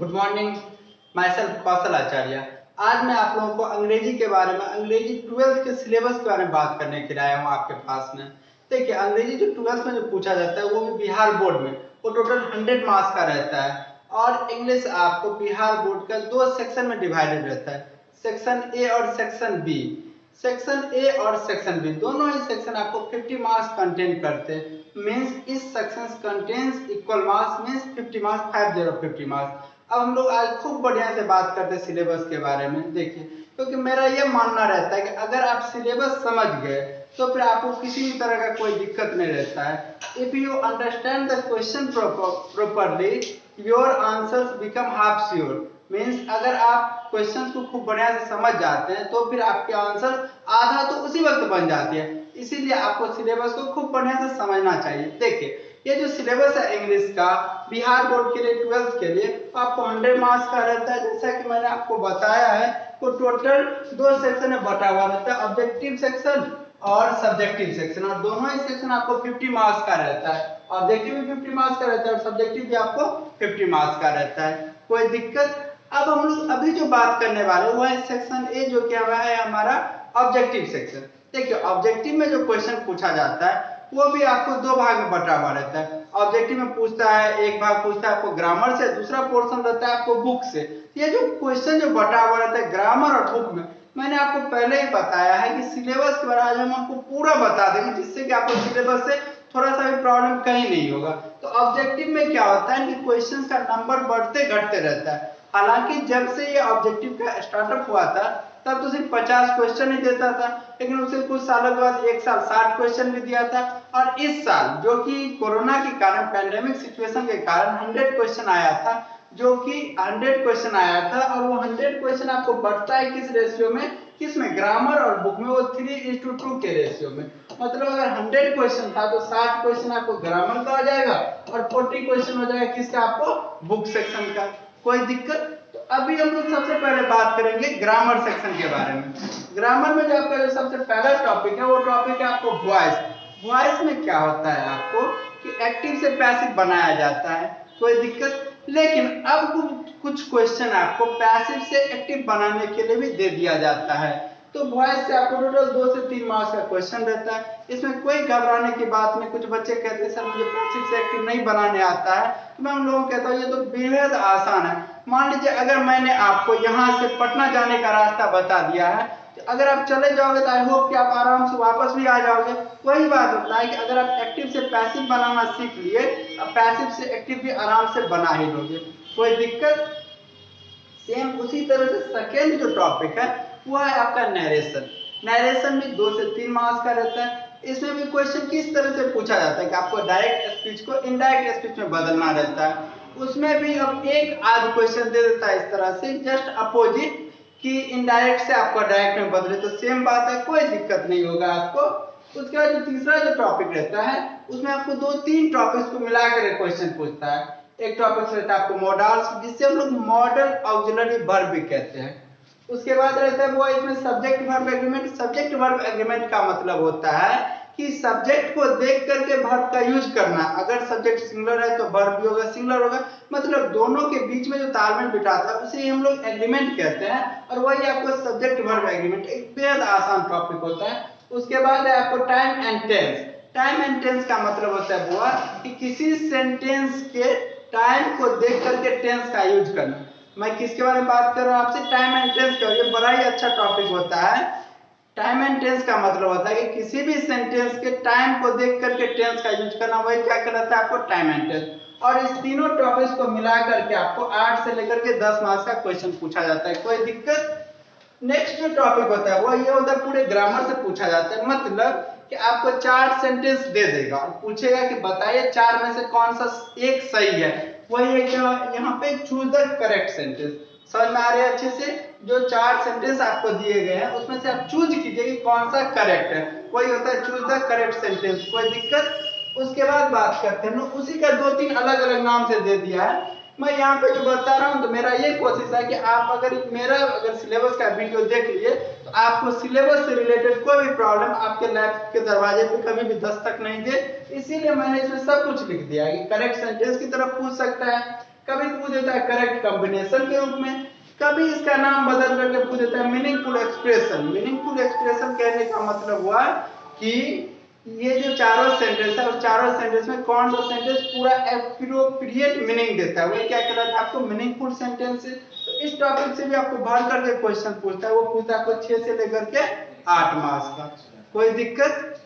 Good morning. My self कौशल आचार्य। आज मैं आप लोगों को अंग्रेजी के बारे में, अंग्रेजी 12th के सिलेबस के बारे में बात करने के लिए आया हूँ आपके पास में। देखिए, अंग्रेजी जो 12th में जो पूछा जाता है वो भी बिहार बोर्ड में, वो टोटल 100 मार्क्स का रहता है। और इंग्लिश आपको बिहार बोर्ड का 2 सेक्शन में डिवाइडेड रहता है, सेक्शन ए और सेक्शन बी। सेक्शन ए और सेक्शन बी दोनों ही सेक्शन आपको 50 मार्क्स कंटेन करते हैं। मीन्स इस section contains equal marks, means 50 marks, 50 marks. अब हम लोग आज खूब बढ़िया से बात करते हैं सिलेबस के बारे में। देखिए, क्योंकि मेरा ये मानना रहता है कि अगर आप सिलेबस समझ गए तो फिर आपको किसी भी तरह का कोई दिक्कत नहीं रहता है। If you understand the question properly, your answers become half sure. Means अगर आप क्वेश्चन को खूब बढ़िया से समझ जाते हैं तो फिर आपके आंसर आधा तो उसी वक्त बन जाती है। इसीलिए आपको सिलेबस को खूब बढ़िया से समझना चाहिए। देखिए, ये जो सिलेबस है इंग्लिश का बिहार बोर्ड के लिए 12th के लिए आपको 100 मार्क्स का रहता है। जैसा कि मैंने आपको बताया है, वो टोटल 2 सेक्शन में बटा हुआ रहता है, ऑब्जेक्टिव सेक्शन और सब्जेक्टिव सेक्शन। और दोनों ही सेक्शन आपको 50 मार्क्स का रहता है। ऑब्जेक्टिव भी 50 मार्क्स का रहता है और सब्जेक्टिव भी आपको 50 मार्क्स का रहता है। कोई दिक्कत? अब हम लोग अभी जो बात करने वाले वो है सेक्शन ए, जो क्या है हमारा ऑब्जेक्टिव सेक्शन। देखिए, ऑब्जेक्टिव में जो क्वेश्चन पूछा जाता है वो भी आपको 2 भाग में बटा हुआ रहता है। ऑब्जेक्टिव में पूछता है, एक भाग पूछता है आपको ग्रामर से, दूसरा पोर्शन रहता है आपको बुक से। ये जो क्वेश्चन जो बटा हुआ रहता है ग्रामर और बुक में, मैंने आपको पहले ही बताया है कि सिलेबस के बारे में हम आपको पूरा बता देंगे, जिससे कि आपको सिलेबस से थोड़ा सा भी प्रॉब्लम कहीं नहीं होगा। तो ऑब्जेक्टिव में क्या होता है कि क्वेश्चन का नंबर बढ़ते घटते रहता है। हालांकि जब से ये ऑब्जेक्टिव का स्टार्टअप हुआ था तब तो सिर्फ 50 क्वेश्चन ही देता था, लेकिन उसे कुछ सालों के बाद एक साल 60 क्वेश्चन भी दिया था। और इस साल जो कि कोरोना के कारण, पैंडेमिक सिचुएशन के कारण 100 क्वेश्चन आया था, जो कि 100 क्वेश्चन आया था। और वो 100 क्वेश्चन आपको बढ़ता है किस रेशियो में? किसमें? ग्रामर और बुक में, वो 3:2 के रेशियो में। मतलब अगर 100 क्वेश्चन था तो 60 क्वेश्चन आपको ग्रामर का आ जाएगा और 40 क्वेश्चन हो जाएगा किसका? आपको बुक सेक्शन का। कोई दिक्कत? तो अभी हम लोग सबसे पहले बात करेंगे ग्रामर सेक्शन के बारे में। ग्रामर में जो आपका जो सबसे पहला टॉपिक है वो टॉपिक है आपको वॉइस। वॉइस में क्या होता है आपको कि एक्टिव से पैसिव बनाया जाता है। कोई दिक्कत? लेकिन अब कुछ क्वेश्चन आपको पैसिव से एक्टिव बनाने के लिए भी दे दिया जाता है। तो वॉइस से आपको टोटल 2 से 3 मार्क्स का क्वेश्चन रहता है। इसमें कोई घबराने की बात नहीं। कुछ बच्चे कहते हैं सर मुझे पैसिव से एक्टिव नहीं बनाने आता है, तो मैं उन लोगों को कहता हूँ ये तो बेहद आसान है। मान लीजिए अगर मैंने आपको यहाँ से पटना जाने का रास्ता बता दिया है, तो अगर आप चले जाओगे तो आई होप कि आप आराम से वापस भी आ जाओगे। वही बात होता है कि अगर आप एक्टिव से पैसिव बनाना सीख लिए, अब पैसिव से एक्टिव भी आराम से बना ही लोगे। कोई दिक्कत? सेम उसी तरह से सेकेंड जो टॉपिक है वो है आपका नरेशन। नरेशन भी 2 से 3 मार्क्स का रहता है। इसमें भी क्वेश्चन किस तरह से पूछा जाता है कि आपको डायरेक्ट स्पीच को इनडायरेक्ट स्पीच में बदलना रहता है। उसमें भी अब एक आध क्वेश्चन दे देता है इस तरह से, जस्ट अपोजिट, कि इनडायरेक्ट से आपको डायरेक्ट में बदले, तो सेम बात है, कोई दिक्कत नहीं होगा आपको। उसके बाद जो तीसरा जो टॉपिक रहता है उसमें आपको 2-3 टॉपिक्स को मिलाकर क्वेश्चन पूछता है। एक टॉपिक रहता है आपको मॉडल्स, जिससे हम लोग मॉडल ऑक्सिलरी वर्ब भी कहते हैं। उसके बाद रहता है वो इसमें subject verb agreement. Subject verb agreement का मतलब होता है कि सब्जेक्ट को देख करके वर्ब का यूज करना। अगर सब्जेक्ट सिंगुलर है तो वर्ब भी होगा सिंगुलर होगा, मतलब दोनों के बीच में जो तालमेल बिठाता है उसे हम लोग एग्रीमेंट कहते हैं। और वही आपको सब्जेक्ट वर्ब एग्रीमेंट, एक बेहद आसान टॉपिक होता है। उसके बाद है आपको time and tense. Time and tense का मतलब होता है वो कि किसी सेंटेंस के टाइम को देख करके टेंस का यूज करना। मैं किसके बारे में बात कर रहा हूँ आपसे? टाइम एंड टेंस का। ये बड़ा ही अच्छा टॉपिक होता है। टाइम एंड टेंस का मतलब होता है कि किसी भी सेंटेंस के टाइम को देख करके टेंस का यूज करना, वही क्या कहलाता है? आपको टाइम एंड टेंस। और इस तीनों टॉपिक्स को मिला करके आपको 8 से लेकर के 10 मार्क्स का क्वेश्चन पूछा जाता है। कोई दिक्कत? नेक्स्ट जो टॉपिक होता है वो ये होता है पूरे ग्रामर से पूछा जाता है। मतलब कि आपको 4 सेंटेंस दे देगा और पूछेगा कि बताइए 4 में से कौन सा एक सही है। वही है कि यहाँ पे चूज द करेक्ट सेंटेंस। समझ में आ रही है अच्छे से? जो 4 सेंटेंस आपको दिए गए हैं उसमें से आप चूज कीजिए कि कौन सा करेक्ट है। वही होता है चूज द करेक्ट सेंटेंस। कोई दिक्कत? उसके बाद बात करते हैं, उसी का 2-3 अलग अलग नाम से दे दिया है। मैं यहाँ पे जो बता रहा हूँ तो मेरा ये कोशिश है कि आप अगर सिलेबस का वीडियो देख लिए तो आपको सिलेबस से रिलेटेड कोई भी प्रॉब्लम आपके लैब के दरवाजे पे कभी भी दस्तक नहीं दे। इसीलिए मैंने इसमें सब कुछ लिख दिया है कि करेक्ट सेंटेंस की तरफ पूछ सकता है, कभी पूछ देता है करेक्ट कॉम्बिनेशन के रूप में, कभी इसका नाम बदल करके पूछ देता है मीनिंगफुल एक्सप्रेशन। मीनिंगफुल एक्सप्रेशन कहने का मतलब हुआ कि ये जो चारों सेंटेंस है उस चारों सेंटेंस में कौन सा सेंटेंस पूरा एप्रोप्रिएट मीनिंग देता है, वही क्या कहलाता है आपको मीनिंगफुल सेंटेंस। तो इस टॉपिक से भी आपको भर करके क्वेश्चन पूछता है, वो पूछता है आपको 6 से लेकर के 8 मार्क्स का, कोई दिक्कत।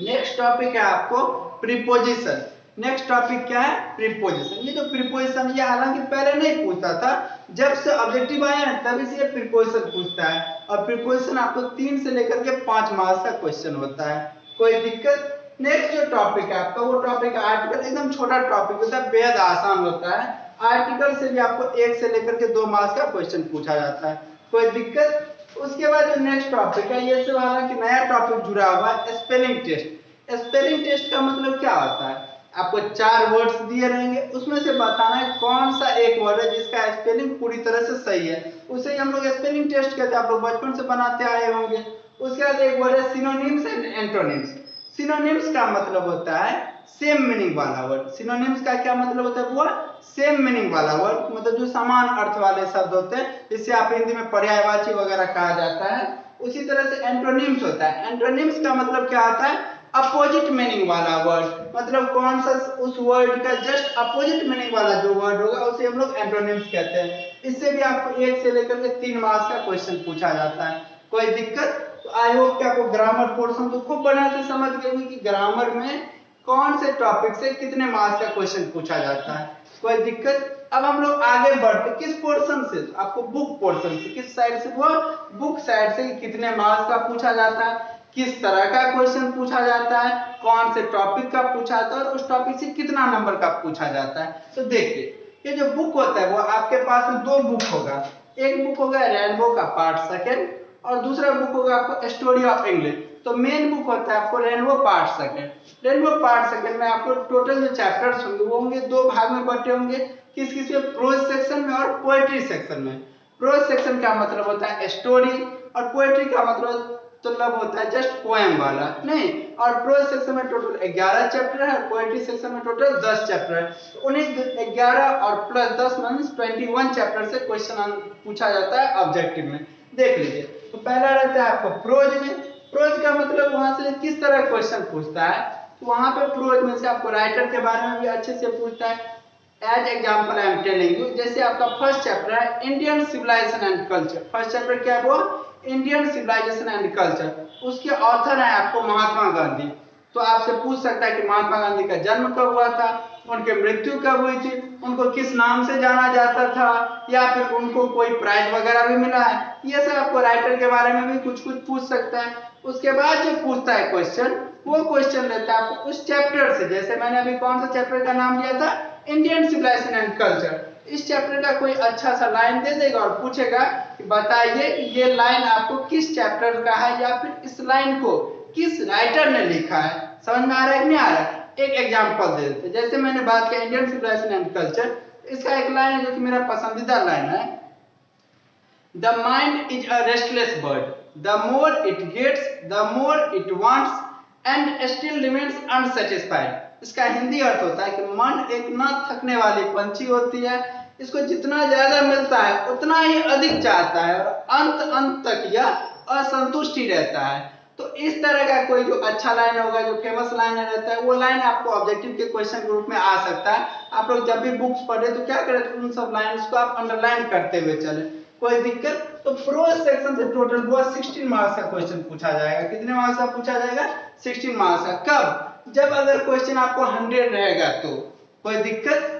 नेक्स्ट टॉपिक है आपको प्रीपोजिशन। नेक्स्ट टॉपिक क्या है, प्रीपोजिशन। ये जो प्रीपोजिशन ये हालांकि पहले नहीं पूछता था, जब से ऑब्जेक्टिव आया है तभी से ये प्रीपोजिशन पूछता है, और प्रीपोजिशन आपको 3 से लेकर के 5 मार्क्स का क्वेश्चन होता है, कोई दिक्कत। नेक्स्ट जो टॉपिक है आपका वो टॉपिक आर्टिकल, एकदम छोटा टॉपिक होता है, बेहद आसान होता है। आर्टिकल से भी आपको 1 से लेकर के 2 मार्क्स का क्वेश्चन पूछा जाता है, कोई दिक्कत। उसके बाद जो नेक्स्ट टॉपिक है ये से वाला कि नया टॉपिक जुड़ा हुआ है स्पेलिंग टेस्ट। स्पेलिंग टेस्ट का मतलब क्या होता है, आपको 4 वर्ड्स दिए रहेंगे, उसमें से बताना है कौन सा एक वर्ड है जिसका स्पेलिंग पूरी तरह से सही है, उसे ही हम लोग स्पेलिंग टेस्ट कहते हैं, आप लोग बचपन से बनाते आए होंगे। उसके बाद एक वर्ड है सिनोनिम्स एंड एंटोनिम्स। सिनोनिम्स का मतलब होता है सेम मीनिंग वाला वर्ड। सिनोनिम्स का क्या मतलब होता है, वो सेम मीनिंग वाला वर्ड, मतलब जो समान अर्थ वाले शब्द होते हैं, जिससे आप हिंदी में पर्यायवाची वगैरह कहा जाता है। उसी तरह से एंटोनिम्स होता है। एंटोनिम्स का मतलब क्या होता है, अपोजिट मीनिंग वाला वर्ड, मतलब कौन सा उस वर्ड का जस्ट अपोजिट मीनिंग वाला जो वर्ड होगा उसे हम लोग एंटोनिम्स कहते हैं। इससे भी आपको 1 से लेकर के 3 मार्क्स का क्वेश्चन पूछा जाता है, कोई दिक्कत। तो आई होप कि आपको ग्रामर पोर्शन तो खूब बढ़िया से समझ गए कि ग्रामर में कौन से टॉपिक से कितने मार्क्स का क्वेश्चन पूछा जाता है, कोई दिक्कत। अब हम लोग आगे बढ़ते किस पोर्शन से, तो आपको बुक पोर्शन से, किस साइड से, वो बुक साइड से कितने मार्क्स का पूछा जाता है, किस तरह का क्वेश्चन पूछा जाता है, कौन से टॉपिक का पूछा जाता है और उस टॉपिक से कितना नंबर का पूछा जाता है। तो देखिए ये जो बुक होता है वो आपके पास में 2 बुक होगा, एक बुक होगा रेनबो का पार्ट सेकंड और दूसरा बुक होगा आपको स्टोरी ऑफ इंग्लिश। तो मेन बुक होता है आपको rainbow part second. Rainbow part second में आपको टोटल जो चैप्टर्स होंगे वो होंगे 2 भाग में बटे होंगे, किस किस में, प्रोज सेक्शन में और पोएट्री सेक्शन में। प्रोज सेक्शन का मतलब होता है स्टोरी और पोएट्री का मतलब होता है जस्ट पोएम वाला नहीं। और प्रोज सेक्शन में टोटल 11 चैप्टर है, पोएट्री सेक्शन में टोटल 10 चैप्टर है। तो उन्हीं 11 और प्लस 10 मींस 21 चैप्टर से क्वेश्चन पूछा जाता है ऑब्जेक्टिव में। देख लीजिए, तो पहला रहता है आपको प्रोज में। प्रोज का मतलब वहां से किस तरह क्वेश्चन पूछता है, तो वहां पे प्रोज में से आपको राइटर के बारे में भी अच्छे से पूछता है। As example I am telling you, जैसे आपका फर्स्ट चैप्टर है Indian civilization and culture. First chapter क्या है, वो इंडियन सिविलाइजेशन एंड कल्चर। उसके ऑथर है आपको महात्मा गांधी। तो आपसे पूछ सकता है कि महात्मा गांधी का जन्म कब हुआ था, उनकी मृत्यु कब हुई थी, उनको किस नाम से जाना जाता था, या फिर उनको कोई प्राइज वगैरह भी मिला है। ये सब आपको राइटर के बारे में भी कुछ कुछ पूछ सकता है। उसके बाद जो पूछता है क्वेश्चन, वो क्वेश्चन लेता है आपको उस चैप्टर से। जैसे मैंने अभी कौन सा चैप्टर का नाम लिया था, इंडियन सिविलाइजेशन एंड कल्चर। इस चैप्टर का कोई अच्छा सा लाइन दे देगा और पूछेगा कि बताइए ये लाइन आपको किस चैप्टर का है, या फिर इस लाइन को किस राइटर ने लिखा है। समझ में आ रहा है कि नहीं आ रहा है। एक एग्जांपल दे देते, जैसे मैंने बात किया इंडियन सिविलाइजेशन एंड कल्चर, इसका एक लाइन है जो कि मेरा पसंदीदा लाइन है, the mind is a restless bird, the more it gets the more it wants and still remains unsatisfied. इसका हिंदी अर्थ होता है कि मन एक न थकने वाली पंछी होती है, इसको जितना ज्यादा मिलता है उतना ही अधिक चाहता है और अंत तक यह असंतुष्ट ही रहता है। तो इस तरह का कोई जो अच्छा लाइन होगा, जो फेमस लाइन रहता है, वो लाइन आपको ऑब्जेक्टिव के क्वेश्चन के रूप में आ सकता है। आप लोग जब भी बुक्स पढ़े तो क्या करें, उन सब लाइन्स को आप अंडरलाइन करते हुए चले, कोई दिक्कत। तो प्रोज सेक्शन से टोटल हुआ 16 मार्क्स का क्वेश्चन पूछा जाएगा। कितने मार्क्स का पूछा जाएगा, 16 मार्क्स का। कब, जब अगर क्वेश्चन आपको 100 रहेगा तो, कोई दिक्कत।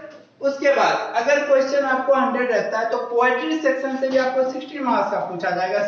उसके बाद अगर क्वेश्चन आपको 100 रहता है तो पोएट्री सेक्शन से भी आपको 16 मार्क्स का पूछा जाएगा।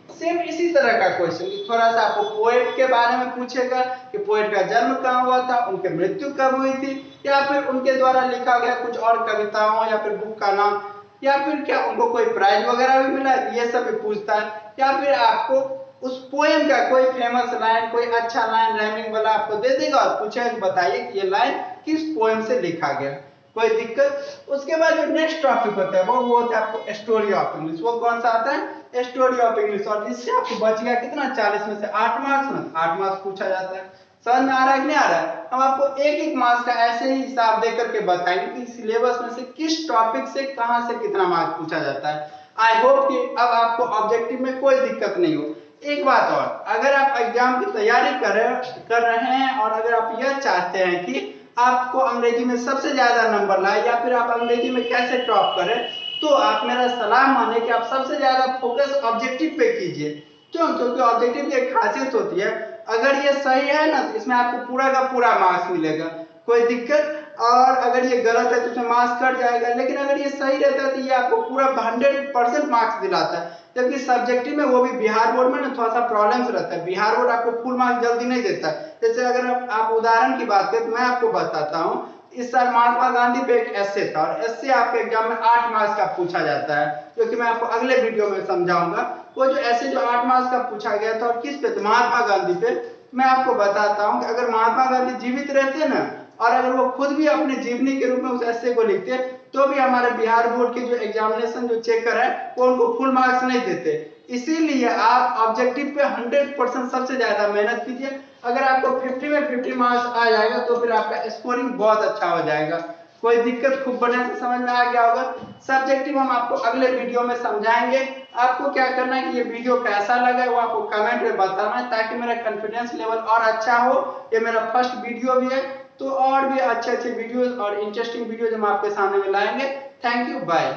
सेम इसी तरह का क्वेश्चन, थोड़ा सा आपको पोएट के बारे में पूछेगा कि पोएट का जन्म कहाँ हुआ था, उनकी मृत्यु कब हुई थी, या फिर उनके द्वारा लिखा गया कुछ और कविताओं या फिर बुक का नाम, या फिर क्या उनको कोई प्राइज वगैरह भी मिला, ये सब भी पूछता है। या फिर आपको उस पोएम का कोई फेमस लाइन, कोई अच्छा लाइन राइमिंग वाला आपको दे देगा और पूछेगा बताइए कि ये लाइन किस पोएम से लिखा गया। कोई दिक्कत। उसके बाद जो नेक्स्ट टॉपिक होता है वो होता है आपको स्टोरी ऑफ इंग्लिश। वो कौन सा आता है? Story of English. और इससे आपको बच गया कितना? 40 में से 8 मार्क्स ना, 8 मार्क्स पूछा जाता है। समझ में आ रहा है कि नहीं आ रहा है? हम आपको एक एक मार्क्स का ऐसे ही हिसाब दे करके बताएंगे कि सिलेबस में से किस टॉपिक से कहां से कितना मार्क्स पूछा जाता है। आई होप कि अब आपको ऑब्जेक्टिव में कोई दिक्कत नहीं हो। एक बात और, अगर आप एग्जाम की तैयारी कर रहे हैं और अगर आप यह चाहते हैं कि आपको अंग्रेजी में सबसे ज्यादा नंबर लाए या फिर आप अंग्रेजी में कैसे टॉप करें, तो आप मेरा सलाह माने कि आप सबसे ज्यादा फोकस ऑब्जेक्टिव पे कीजिए। क्यों? क्योंकि ऑब्जेक्टिव की एक खासियत होती है, अगर ये सही है ना तो इसमें आपको पूरा का पूरा मार्क्स मिलेगा, कोई दिक्कत। और अगर ये गलत है तो उसमें मार्क्स कट जाएगा। लेकिन अगर ये सही रहता है तो ये आपको पूरा 100% मार्क्स दिलाता है। जबकि सब्जेक्टिव में, वो भी बिहार बोर्ड में ना, थोड़ा सा प्रॉब्लम्स रहता है। बिहार बोर्ड आपको फुल मार्क्स जल्दी नहीं देता है। जैसे अगर आप उदाहरण की बात करें तो मैं आपको बताता हूँ, इस साल महात्मा गांधी पे एक एस्से था और एस्से आपके एग्जाम में 8 मार्क्स का पूछा जाता है, जो कि मैं आपको अगले वीडियो में समझाऊंगा। वो जो ऐसे जो 8 मार्क्स का पूछा गया था और किस पे? महात्मा गांधी पे। मैं आपको बताता हूँ कि अगर महात्मा गांधी जीवित रहते ना और अगर वो खुद भी अपने जीवनी के रूप में उस ऐसे को लिखते तो भी हमारे बिहार बोर्ड के जो एग्जामिनेशन जो चेकर है वो उनको फुल मार्क्स नहीं देते। इसीलिए आप ऑब्जेक्टिव पे 100% सबसे ज्यादा मेहनत कीजिए। अगर आपको 50 में 50 मार्क्स आ जाएगा तो फिर आपका स्कोरिंग बहुत अच्छा हो जाएगा। कोई दिक्कत? खूब बढ़िया से समझ में आ गया होगा। सब्जेक्टिव हम आपको अगले वीडियो में समझाएंगे। आपको क्या करना है कि ये वीडियो कैसा लगा वो आपको कमेंट में बताना है, ताकि मेरा कॉन्फिडेंस लेवल और अच्छा हो। ये मेरा फर्स्ट वीडियो भी है, तो और भी अच्छे अच्छे वीडियोस और इंटरेस्टिंग वीडियोस हम आपके सामने में लाएंगे। Thank you, bye.